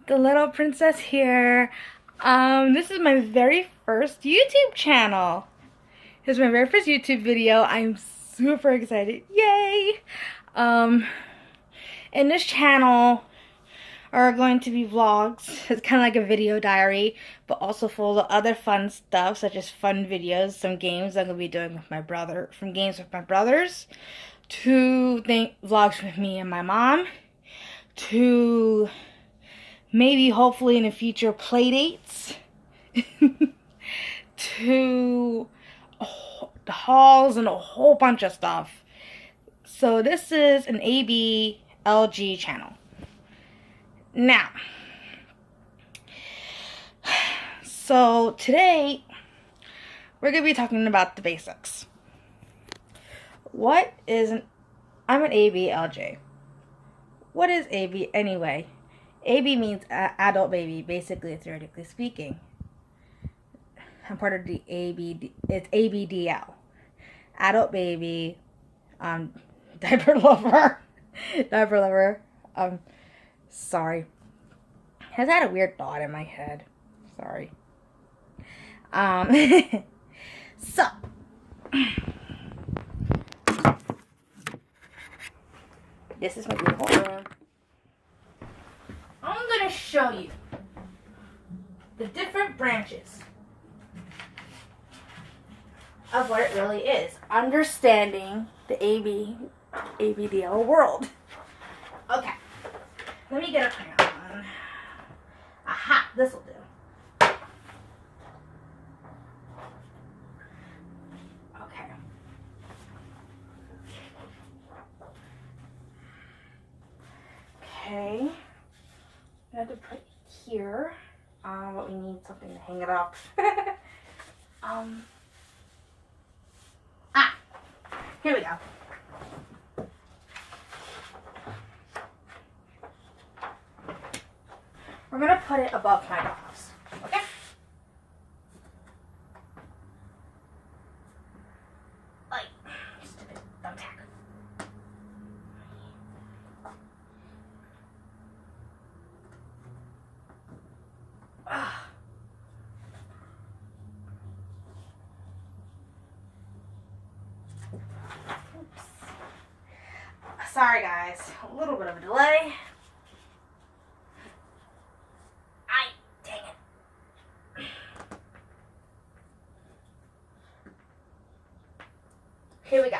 The Little Princess here. This is my very first YouTube channel. This is my very first YouTube video. I'm super excited. Yay! Um, in this channel are going to be vlogs. It's kind of like a video diary, but also full of other fun stuff, such as fun videos, some games I'm going to be doing with my brother, from games with my brothers, to vlogs with me and my mom, to maybe hopefully in the future play dates, to the hauls and a whole bunch of stuff. So this is an ABLG channel. Now, so today we're going to be talking about the basics. I'm an ABLJ. What is AB anyway? AB means adult baby, basically, theoretically speaking. I'm part of the ABD. It's ABDL, adult baby, diaper lover, diaper lover. Sorry, has had a weird thought in my head. Sorry. So this is my beautiful room. I'm gonna show you the different branches of what it really is. Understanding the ABDL world. Okay, let me get a crayon. Aha, this will do. Okay. Okay. I have to put it here. But we need something to hang it up. Here we go. We're gonna put it above my dogs. Okay? Like, stupid thumbtack. Oops. Sorry guys, a little bit of a delay. Dang it. Here we go.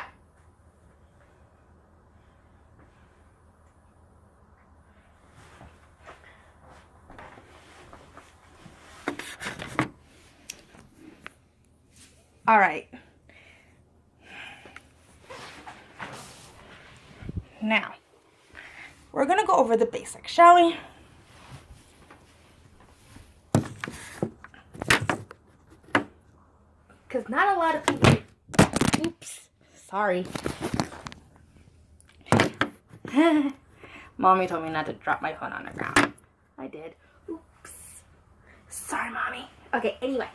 All right. Now, we're going to go over the basics, shall we? Because not a lot of people... Oops. Sorry. Mommy told me not to drop my phone on the ground. I did. Oops. Sorry, Mommy. Okay, anyway.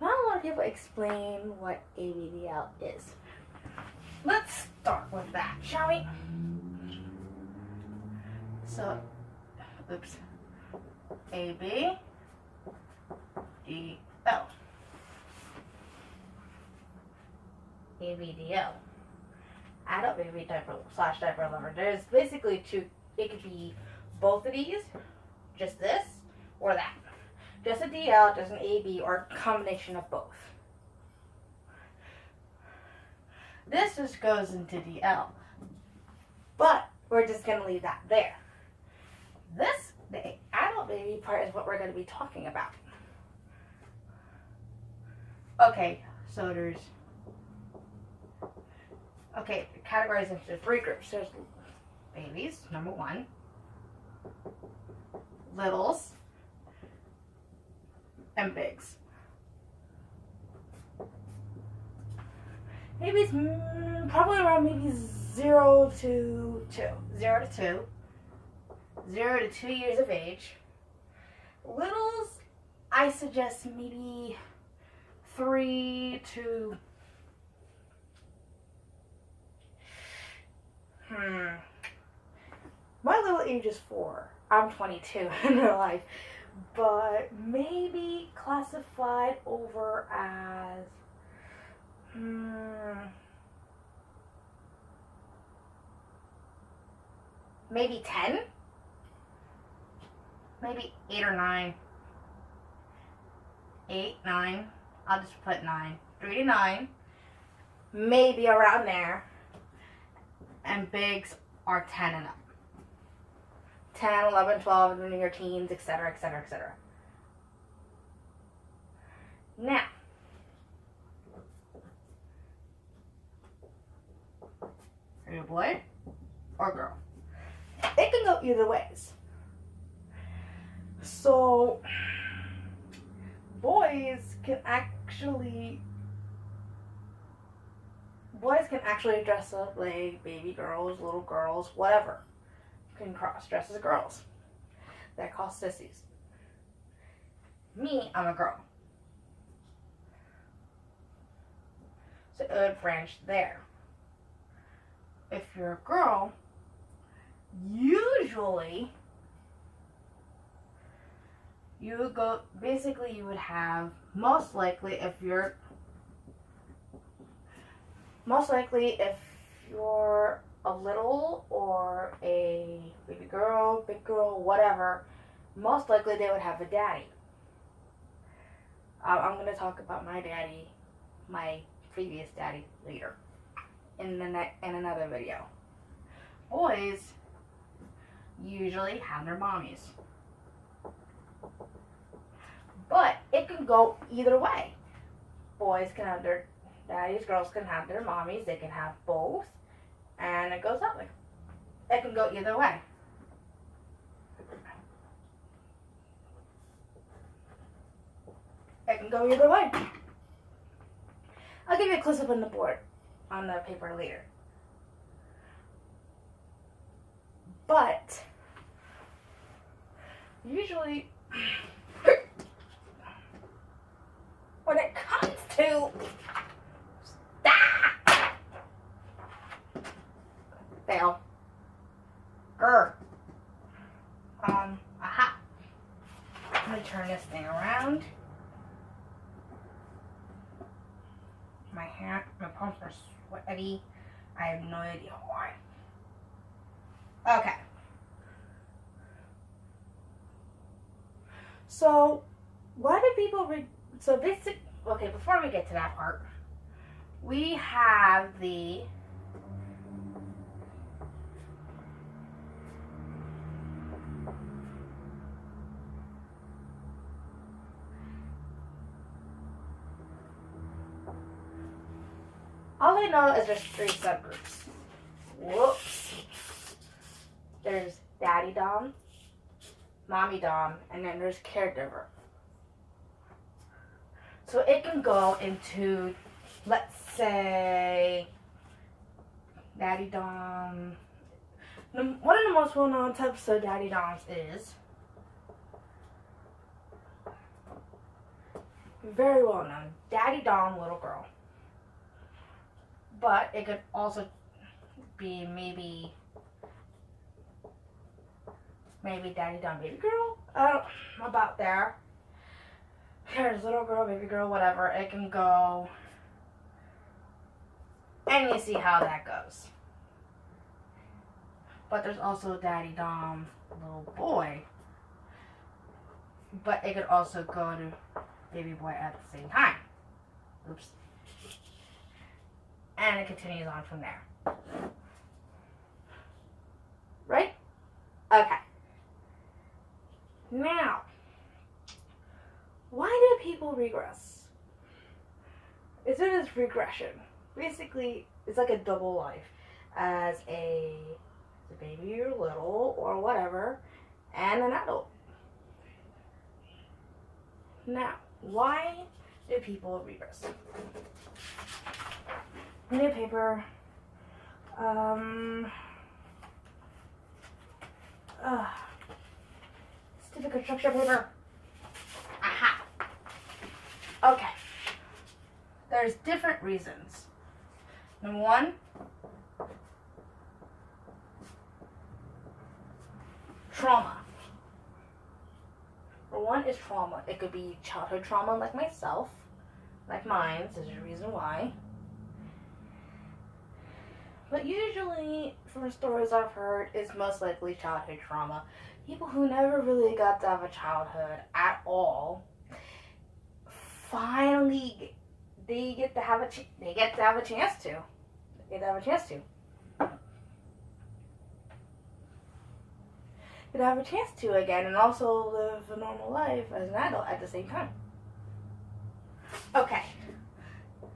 Not a lot of people explain what ABDL is. Let's start with that, shall we? So, oops. ABDL. ABDL. Adult baby diaper / diaper lover. There's basically two. It could be both of these, just this, or that. Just a DL, just an AB, or a combination of both. This just goes into DL, but we're just going to leave that there. This, the adult baby part, is what we're going to be talking about. Okay, so there's... Okay, categorized into 3 groups. There's babies, number 1. Littles. And bigs. Babies, probably around maybe 0 to 2. 0 to 2. 0 to 2 years of age. Littles, I suggest maybe 3 to age is 4. I'm 22 in real life. But maybe classified over as maybe 10, maybe 8 or 9. 8, 9. I'll just put 9. 3 to 9, maybe around there. And bigs are 10 and up. 10, 11, 12, and in your teens, etc., etc., etc. Now, are you a boy or a girl? It can go either ways. So, boys can actually dress up like baby girls, little girls, whatever. Can cross-dress as girls. They're called sissies. Me, I'm a girl. So it would branch there. If you're a girl, usually you would go, basically you would have, most likely if you're a little or a baby girl, big girl, whatever, most likely they would have a daddy. I'm going to talk about my daddy, my previous daddy, later in another video. Boys usually have their mommies. But it can go either way. Boys can have their daddies, girls can have their mommies, they can have both. And it goes that way. It can go either way. It can go either way. I'll give you a close-up on the board, on the paper later. But, usually, when it comes to fail. Aha. I'm gonna turn this thing around. My palms are sweaty. I have no idea why. Okay. So, why do people okay, before we get to that part, we have the all I know is there's 3 subgroups. Whoops. There's daddy dom, mommy dom, and then there's caregiver. So it can go into, let's say, daddy dom. One of the most well-known types of daddy doms is very well known. Daddy dom, little girl. But it could also be maybe daddy dom, baby girl. I don't know about there. There's little girl, baby girl, whatever. It can go, and you see how that goes. But there's also daddy dom, little boy. But it could also go to baby boy at the same time. Oops. And it continues on from there. Right? Okay. Now, why do people regress? Is it this regression? Basically, it's like a double life. As a baby or little or whatever, and an adult. Now, why do people regress? New paper. Stupid construction paper. Aha. Okay. There's different reasons. Number 1, trauma. For one is trauma. It could be childhood trauma like myself, like mine, there's a reason why. But usually, from stories I've heard, it's most likely childhood trauma. People who never really got to have a childhood at all, finally, they get to have a chance to. They get to have a chance to. Get to have a chance to again, and also live a normal life as an adult at the same time. Okay,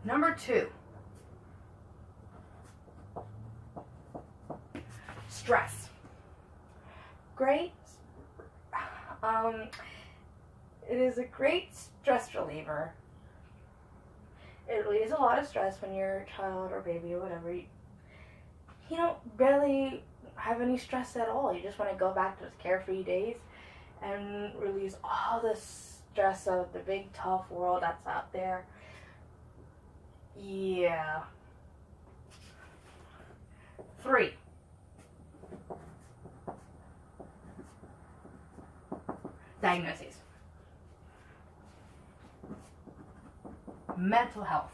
number 2. Stress. Great. It is a great stress reliever. It relieves a lot of stress when you're a child or baby or whatever. You don't barely have any stress at all. You just want to go back to those carefree days and release all the stress of the big tough world that's out there. Yeah. 3. Diagnoses. Mental health.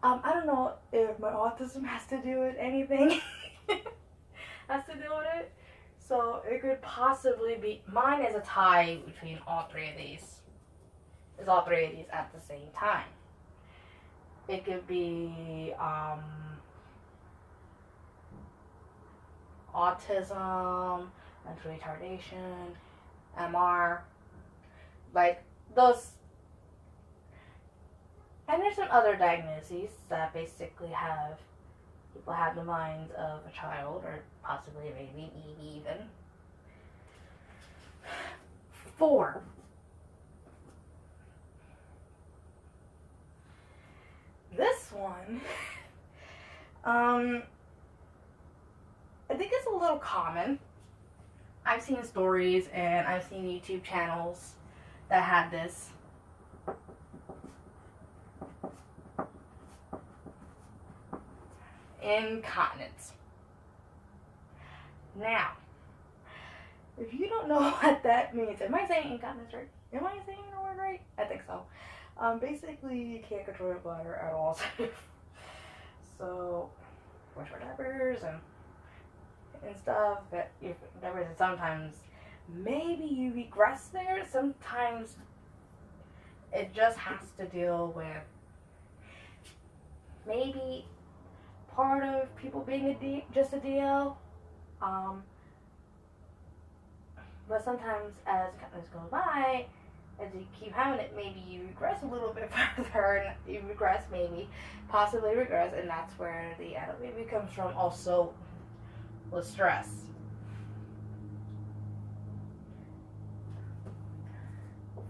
I don't know if my autism has to do with anything. Has to do with it. So it could possibly be, mine is a tie between all three of these. It's all three of these at the same time. It could be autism, mental retardation, MR, like those. And there's some other diagnoses that basically people have the minds of a child or possibly a baby, even. 4. This one, I think it's a little common. I've seen stories and I've seen YouTube channels that had this. Incontinence. Now, if you don't know what that means, am I saying incontinence right? Am I saying the word right? I think so. Basically, you can't control your bladder at all. So, wash your diapers and stuff. But your diapers, and sometimes maybe you regress there. Sometimes it just has to deal with maybe part of people being just a DL. But sometimes as this goes by, as you keep having it, maybe you regress a little bit further, and you regress, possibly regress, and that's where the adult baby comes from, also with stress.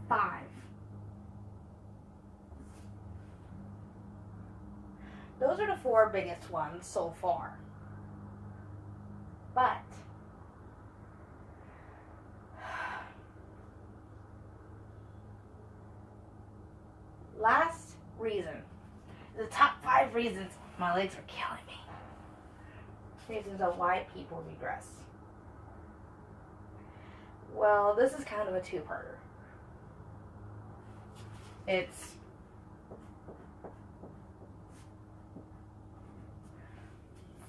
5. Those are the 4 biggest ones so far. But last reason, the top 5 reasons, my legs are killing me. Reasons of why people regress. Well, this is kind of a two-parter. It's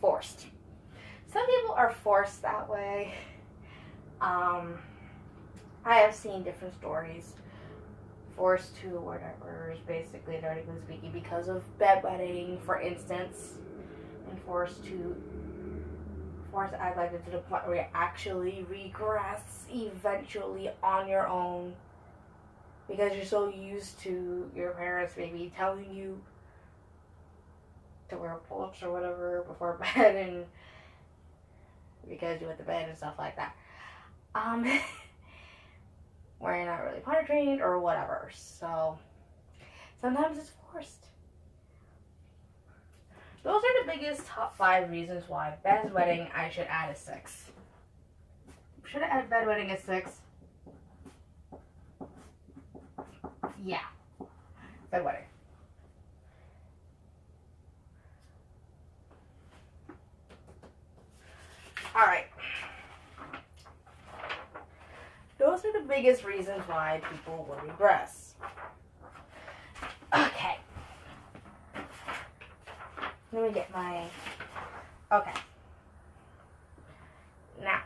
forced. Some people are forced that way. I have seen different stories. Forced to whatever is basically, theoretically speaking, because of bedwetting, for instance, and forced to act like it to the point where you actually regress eventually on your own because you're so used to your parents maybe telling you to wear pull-ups or whatever before bed, and because you went to bed and stuff like that. Where you're not really potty trained or whatever. So sometimes it's forced. Those are the biggest top 5 reasons why bedwetting I should add a 6. Should I add bedwetting a 6? Yeah. Bedwetting. Alright. those are the biggest reasons why people will regress. Okay. Let me get my... Okay. Now.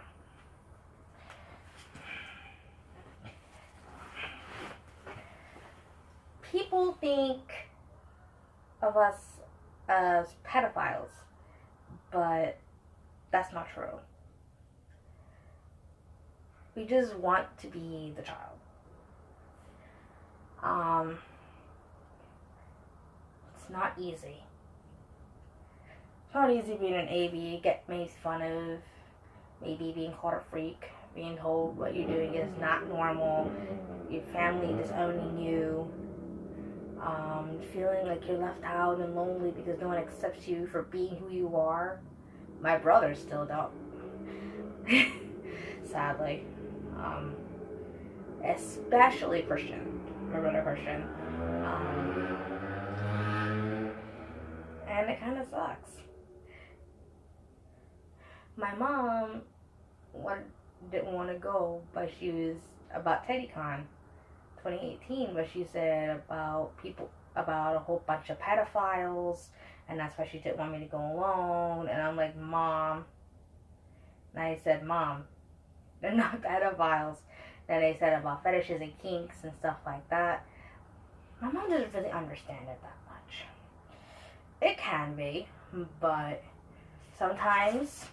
People think of us as pedophiles, but that's not true. We just want to be the child. It's not easy. It's not easy being an AB, get made fun of, maybe being called a freak, being told what you're doing is not normal, your family disowning you, feeling like you're left out and lonely because no one accepts you for being who you are. My brothers still don't. Sadly. Especially Christian. My brother Christian. And it kind of sucks. My mom didn't want to go, but she was about TeddyCon 2018, but she said about a whole bunch of pedophiles, and that's why she didn't want me to go alone. And I'm like, Mom. And I said, Mom, they're not pedophiles. Then they said about fetishes and kinks and stuff like that. My mom doesn't really understand it that much. It can be, but sometimes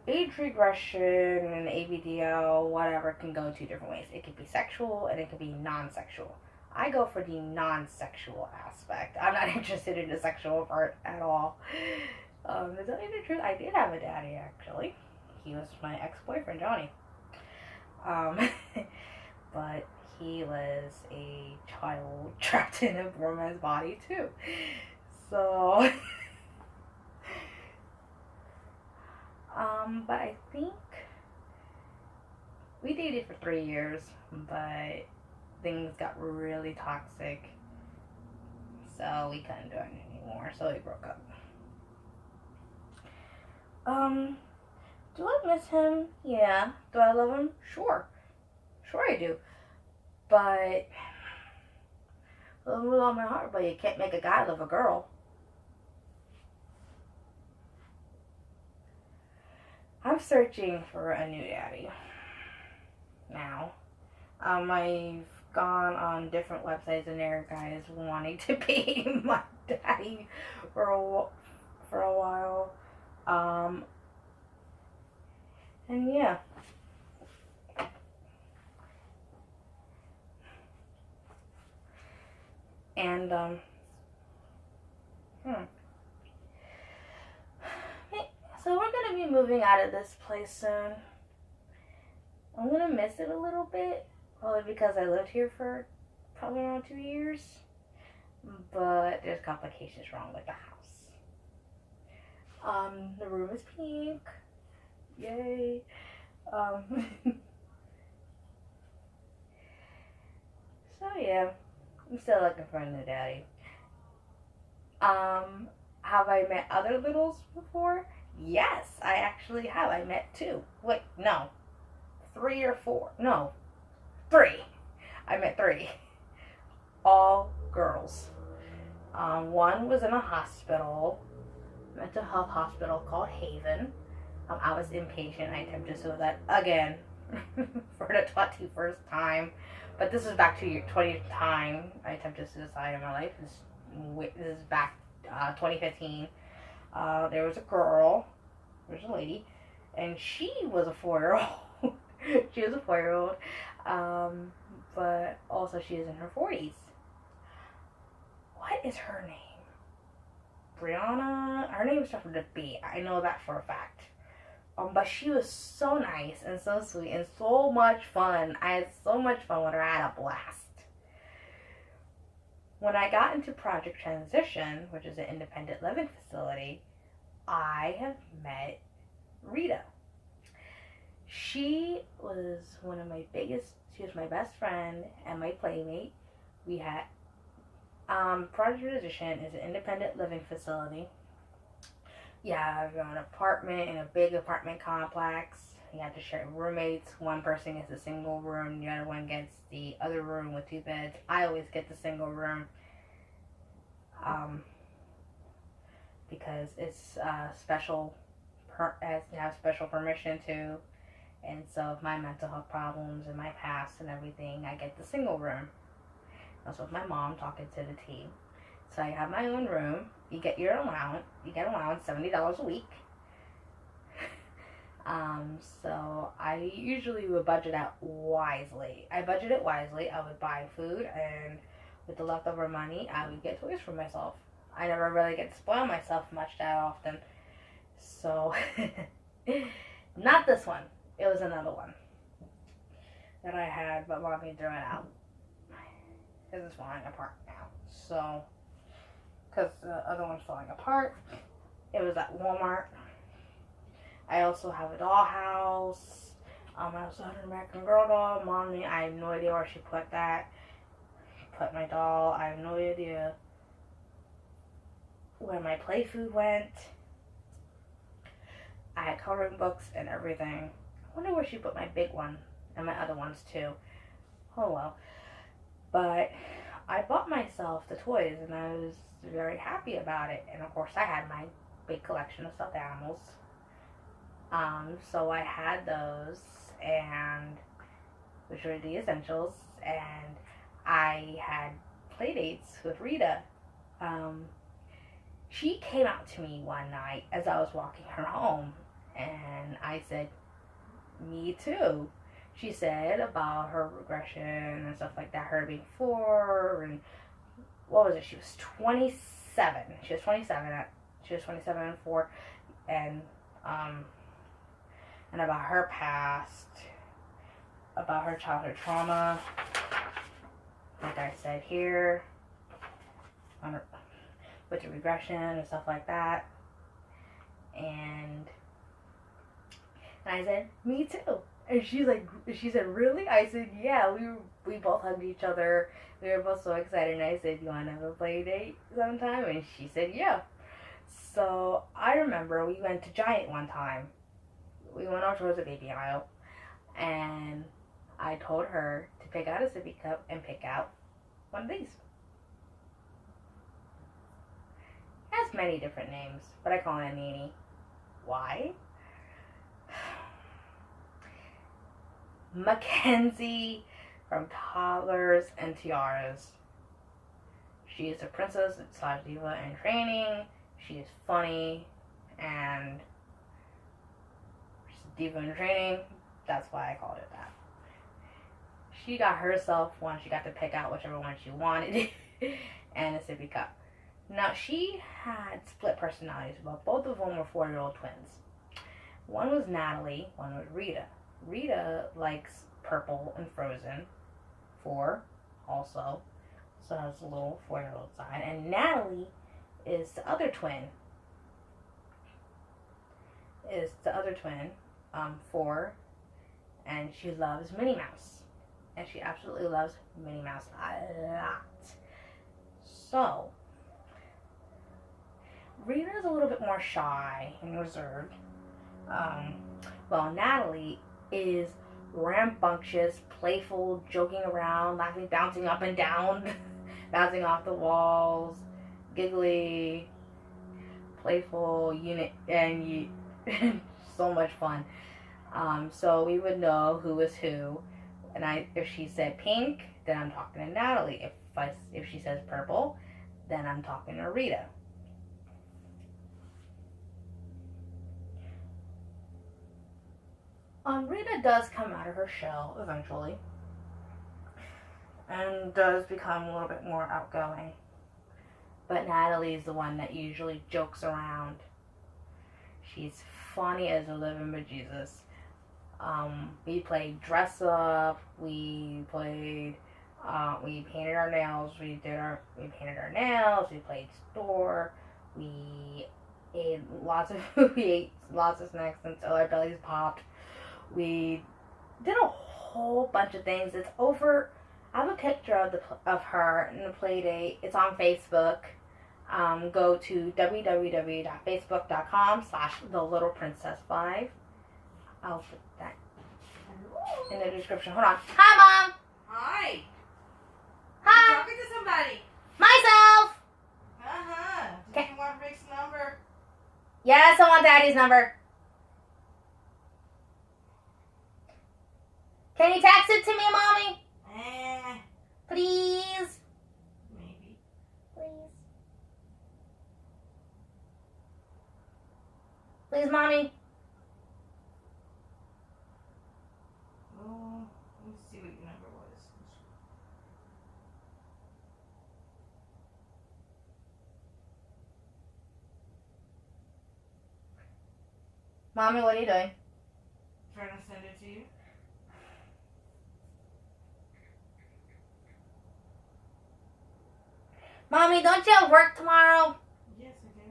age regression and ABDL, whatever, can go two different ways. It could be sexual and it could be non-sexual. I go for the non-sexual aspect. I'm not interested in the sexual part at all. To tell you the truth, I did have a daddy, actually. He was my ex-boyfriend, Johnny. But he was a child trapped in a woman's body, too. So... but I think we dated for 3 years, but things got really toxic, so we couldn't do it anymore, so we broke up. Do I miss him? Yeah. Do I love him? Sure. Sure I do. But I love him with all my heart, but you can't make a guy love a girl. I'm searching for a new daddy now. I've gone on different websites and there are guys wanting to be my daddy for a while. And yeah. And so we're gonna be moving out of this place soon. I'm gonna miss it a little bit, probably because I lived here for probably around 2 years. But there's complications wrong with the house. The room is pink. Yay. So yeah, I'm still looking for a new daddy. Have I met other littles before? Yes, I actually have. I met 2. Wait, no. 3 or 4. No. 3. I met 3. All girls. One was in a hospital, mental health hospital called Haven. I was inpatient. I attempted suicide again for the 21st time. But this is back to your 20th time I attempted suicide in my life. This is back 2015. There was a girl, there's a lady, and she was a 4-year-old. She was a 4-year-old, but also she is in her 40s. What is her name? Brianna? Her name starts with a B. I know that for a fact. But she was so nice and so sweet and so much fun. I had so much fun with her. I had a blast. When I got into Project Transition, which is an independent living facility, I have met Rita. She was she was my best friend and my playmate. We had, Project Transition is an independent living facility. You have an apartment in a big apartment complex. you have to share roommates. One person gets a single room, the other one gets the other room with 2 beds. I always get the single room because it's special, as you have special permission to. And so if my mental health problems and my past and everything, I get the single room. Also with my mom talking to the team. So I have my own room. You get your allowance. You get allowance $70 a week. So I usually would budget out wisely. I budgeted wisely. I would buy food, and with the leftover money, I would get toys for myself. I never really get to spoil myself much that often. So, not this one. It was another one that I had, but mommy threw it out. This is falling apart now. So, because the other one's falling apart. It was at Walmart. I also have a dollhouse. I also have an American Girl doll. Mommy, I have no idea where she put that. Put my doll. I have no idea where my play food went. I had coloring books and everything. I wonder where she put my big one and my other ones too. Oh well. But I bought myself the toys and I was very happy about it. And of course I had my big collection of stuffed animals. So I had those, and which were the essentials, and I had play dates with Rita. She came out to me one night as I was walking her home, and I said, me too. She said about her regression and stuff like that, her being 4, and what was it? She was 27. She was 27 and 4, and about her past, about her childhood trauma, like I said here, with the regression and stuff like that. And I said, me too. And she said, really? I said, yeah. We both hugged each other. We were both so excited. And I said, you want to have a play date sometime? And she said, yeah. So I remember we went to Giant one time. We went out towards the baby aisle, and I told her to pick out a sippy cup and pick out one of these. It has many different names, but I call it Nini. Why? Mackenzie from Toddlers and Tiaras. She is a princess / diva in training. She is funny, and diva in training, that's why I called it that. She got herself one. She got to pick out whichever one she wanted and a sippy cup. Now, she had split personalities, but both of them were 4-year-old twins. One was Natalie, one was Rita. Rita likes Purple and Frozen 4 also, so has a little 4-year-old side. And Natalie is the other twin. 4, and she loves Minnie Mouse, and she absolutely loves Minnie Mouse a lot. So Rita's a little bit more shy and reserved. Well, Natalie is rambunctious, playful, joking around, laughing, bouncing up and down, bouncing off the walls, giggly, playful, and so much fun. So we would know who was who, and if she said pink, then I'm talking to Natalie. If she says purple, then I'm talking to Rita. Rita does come out of her shell eventually, and does become a little bit more outgoing. But Natalie's the one that usually jokes around. She's funny as a living bejesus. We played dress up. We painted our nails. We painted our nails. We played store. We ate lots of snacks until our bellies popped. We did a whole bunch of things. It's over. I have a picture of her in the play date. It's on Facebook. Go to www.facebook.com/thelittleprincess5. I'll put that in the description. Hold on. Hi, Mom. Hi. Hi. I'm talking to somebody. Myself. Did you want Rick's number? Yes, I want Daddy's number. Can you text it to me, Mommy? Please. Maybe. Please. Please, Mommy. Oh, let me see what your number was. Mommy, what are you doing? Trying to send it to you. Mommy, don't you have work tomorrow? Yes, I do.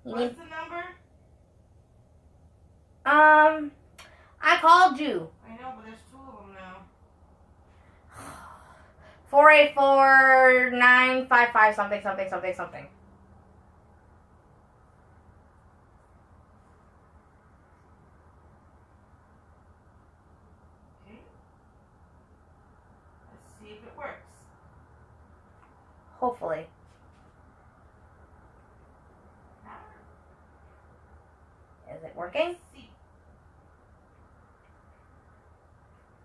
You What's need... the number? I called you. I know, but there's two of them now. 484-955 something. Okay. Let's see if it works. Hopefully. Is it working? Let's see.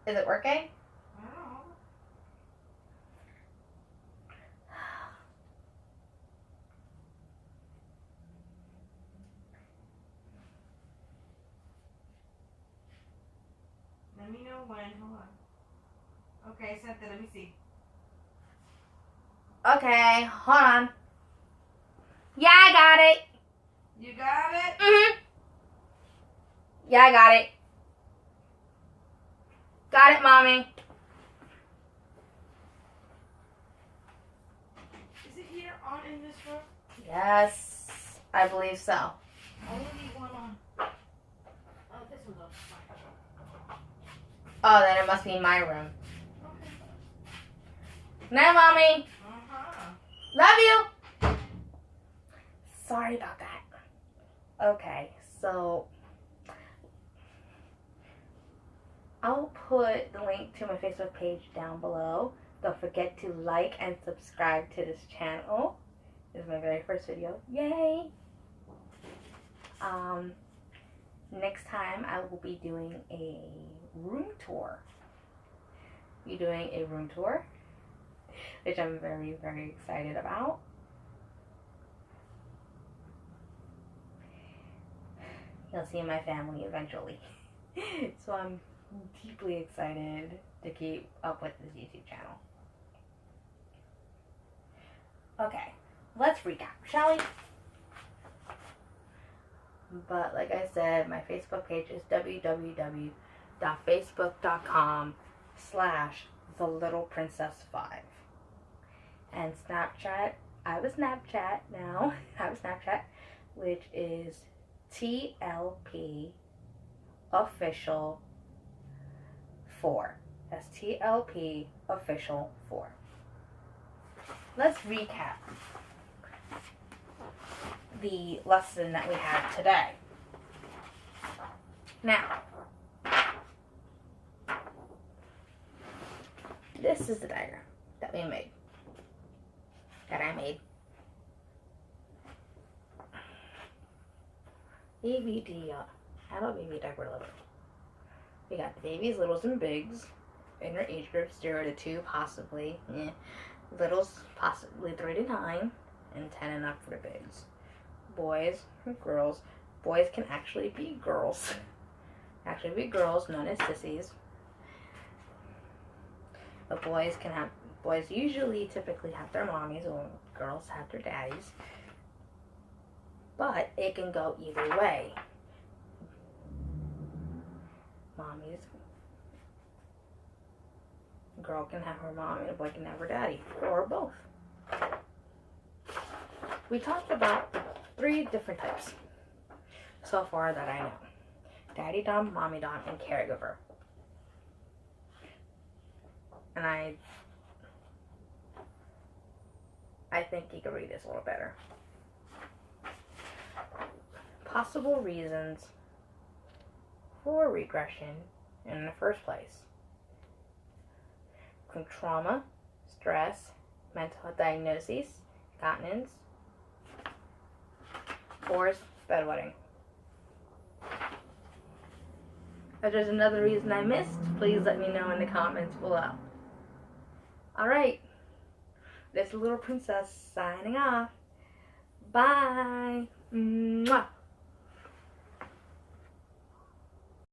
Is it working? I don't know. Let me know when. Hold on. Okay, I sent it. Let me see. Okay, hold on. Yeah, I got it. You got it? Yeah, I got it. Got it, Mommy. Is it here on in this room? Yes, I believe so. I only need one on. Oh, this one's on. Oh, then it must be my room. Okay. Night, Mommy. Love you. Sorry about that. Okay, so I'll put the link to my Facebook page down below. Don't forget to like and subscribe to this channel. This is my very first video. Yay! Next time I will be doing a room tour. Be doing a room tour, which I'm very, very excited about. You'll see my family eventually. So I'm deeply excited to keep up with this YouTube channel. Okay, let's recap, shall we? But like I said, my Facebook page is www.facebook.com/thelittleprincess5. And Snapchat, I have a Snapchat now. I have a Snapchat, which is TLP Official 4. That's TLP Official 4. Let's recap the lesson that we had today. Now, this is the diagram that we made. That I made. Adult, baby, diaper, little. We got the babies, littles, and bigs in their age groups 0 to 2, possibly. Littles, possibly 3 to 9, and 10 and up for the bigs. Boys and girls. Boys can actually be girls. Known as sissies. But boys usually typically have their mommies, or girls have their daddies. But it can go either way. Mommies. A girl can have her mom and a boy can have her daddy. Or both. We talked about 3 different types so far that I know. Daddy dom, mommy dom, and caregiver. And I think you can read this a little better. Possible reasons for regression in the first place. Including trauma, stress, mental health diagnoses, continence, forced bedwetting. If there's another reason I missed, please let me know in the comments below. Alright, this little princess signing off. Bye. Mwah.